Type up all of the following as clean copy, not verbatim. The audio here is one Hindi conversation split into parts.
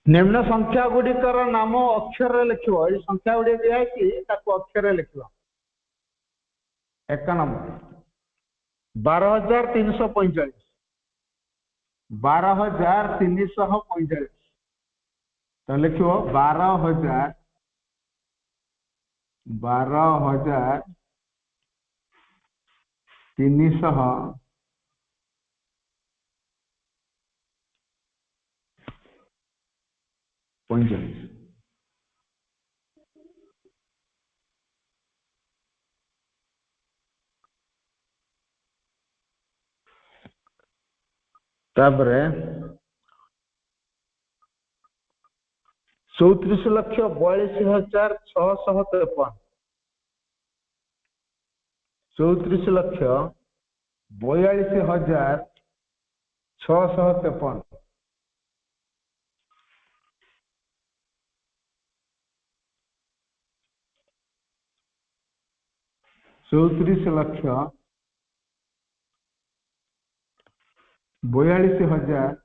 निम्न संख्या गुड़िकर नाम अक्षर लिखिव ये संख्या गुड़ी दिखाई अक्षर लिखिव 1 नंबर 12,345 12,345 तो लिखिव 12,345 तापरे 34,42,653 34,42,653 34,42,653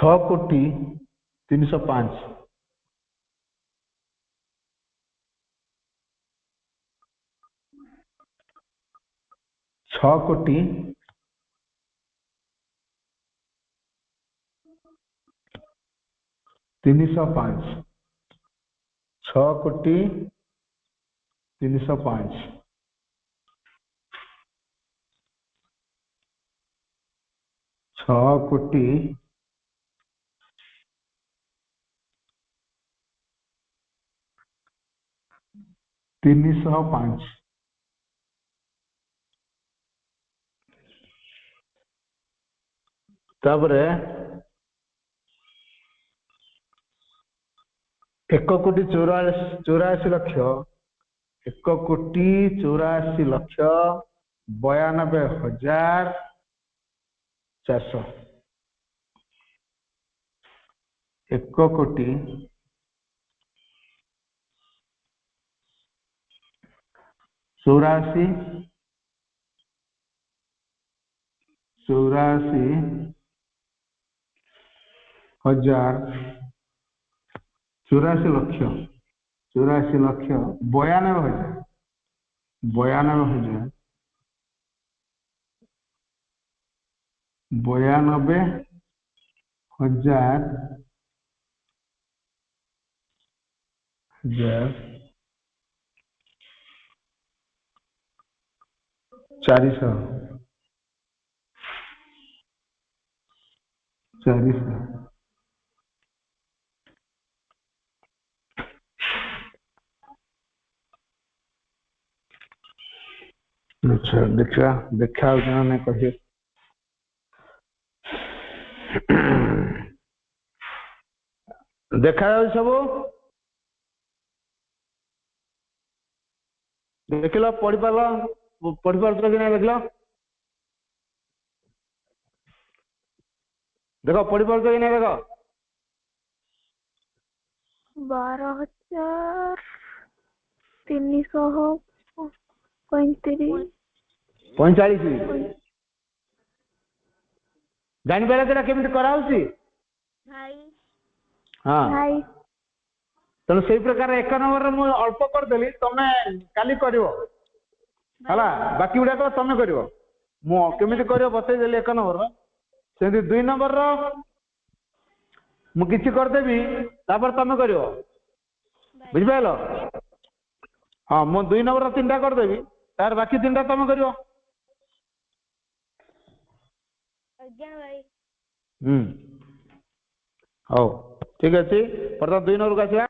6,305 6,305 6,305 6,305 तापरे 1,84,00,000 1,94,92,400 अच्छा देखा देखा ने कहिए देखा सब देख लो पढ़ी पार कि ना देख लो देखो पढ़ी पार कि ना देखो 12,345 जानी पारे तेरा केमिति कराउसी हाँ तेणु से प्रकार 1 नंबर मु अल्प करदेली तमे काली करिवो हला बाकी गुडा को तमे करिवो मु केमिति करिवो बतै देली 1 नंबर सेंति 2 नंबर रो मु किछि कर देबी तापर तमे करिवो बुझ पाइलो हाँ मु 2 नंबर रो 3टा कर देबी तार बाकी 3टा तमे करिवो आज्ञा भाई हो ठीक अछि प्रथम 2 नंबर का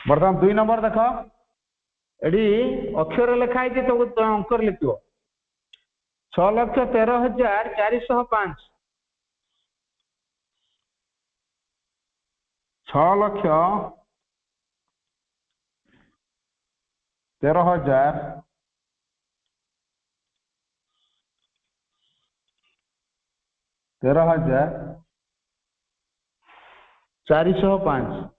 बर्तमान 2 नंबर देख एडी अक्षर लिखाई तो अंक लिख 6,13,405 13,405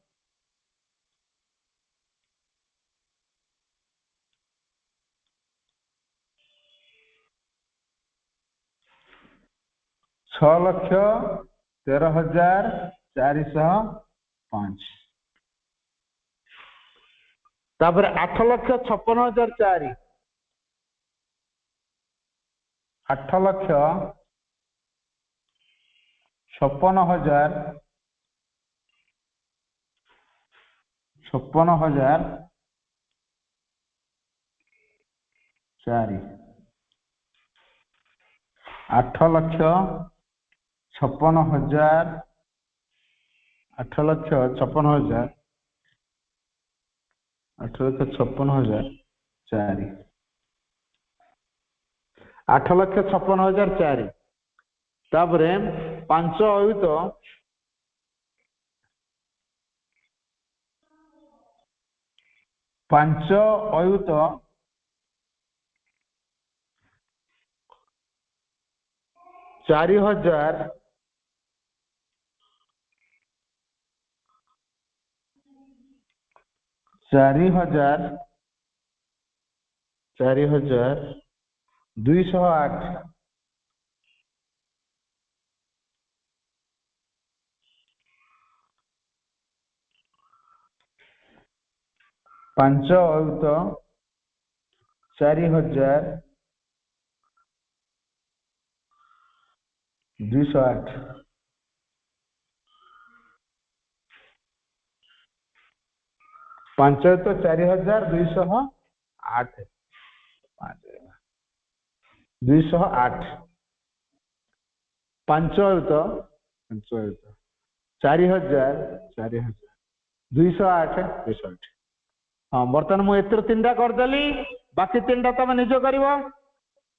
6,13,405 तापर 8,56,004 8,56,004 8,56,000 8,56,000 8,56,004 8,56,004 तापरे 5 अयुत 4,000 208 5 अयुत 4,000 208 5 अयुत 4,208 208 5 अयुत 4,000 208 हाँ बर्तमान मुझे एतर 3टा करदेली बाकी 3टा तुम निज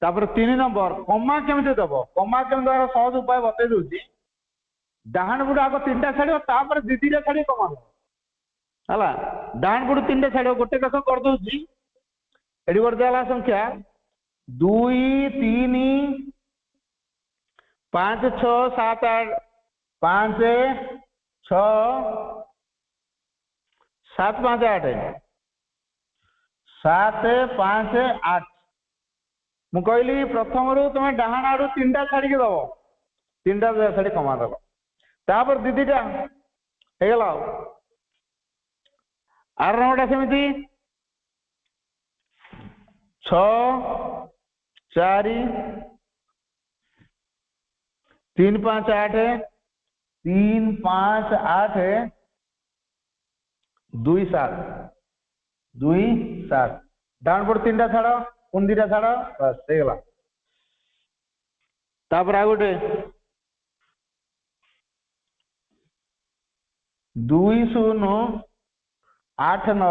कर 3 नंबर कमा केमी दब कमा केमी दबार सहज उपाय बतई दूसरी डाहाण गुड़ आग 3टा छाड़ दीदी छाड़ी कमा है डाहाण गुड़ 3टा छाड़ गोटे देख कर दूसरी एटी गोटे दिला संख्या 2 3 5 6 7 8 5 6 7 5 8 7 5 8 मु कहली प्रथम रू तुम डाहाण आड़ू 3टा छाड़ी दब 3टा छाड़ी कमा दब तापर दीदीटा होगला आर नंबरटा सेमती 6 4 3 5 8 3 5 8 2 7 2 7 डाउन पड़ 3टा छाड़ पुन 2टा छाड़ बस होगला तापर आ गोटे 2 0 8 9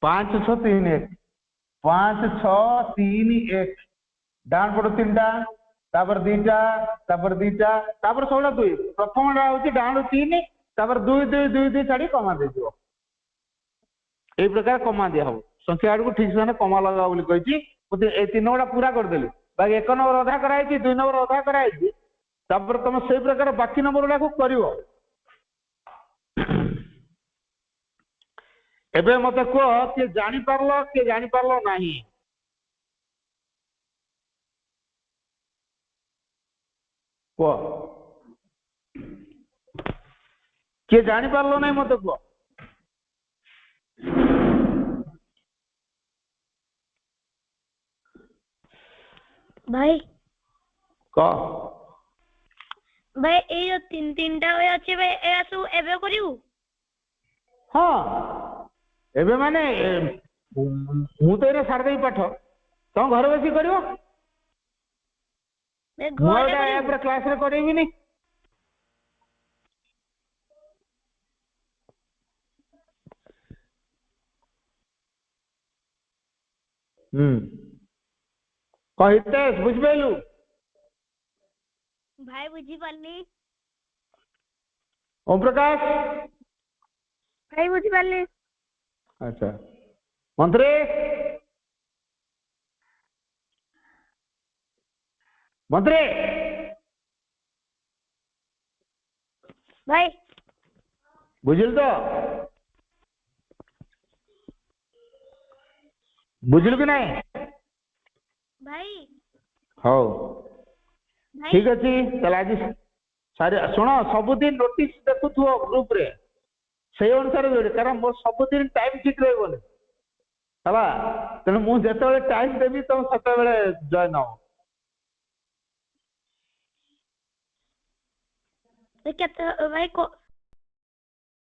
5 6 3 1 5 6 3 1 डाउन पड़ 3टा तापर 2टा तापर 2टा तापर 16 2 प्रथम हूँ डाउन 3 तापर 2 2 2 2 छाड़ी कमा दे यही प्रकार कमा दिया हम संख्या आड़ को ठीक से कमा लगा बोली मुझे 3 गुड़ा पूरा करदेली बाकी 1 नंबर अधा कराई 2 नंबर अधा कराई तापर तुम से प्रकार बाकी नंबर गुड़ा कर एबे मते कह कि जानी पारलो नहीं कह किए जानी पारलो नहीं मते कह भाई कह भाई ए जो 3-3टा होय अछि भाई ए सब एबे करिउ हाँ एबे माने मु तो एरे सार दे पाठ तुम घर बसी करियो मैं घर क्लास रे करेबिनी हितेश बुझिपाइलु भाई बुझी पारनी ओम प्रकाश भाई बुझी पारनी अच्छा मंत्री मंत्री भाई बुझिल तो बुझिल कि नहीं भाई हौ भाई ठीक अच्छी चल आज सारे शुण सबुदिन नोटिस देखुव ग्रुप रे से अनुसार जोड़े कारण मोर सबुदिन टाइम ठीक रही है तेणु मुझे टाइम देवी तुम से जॉइन हो भाई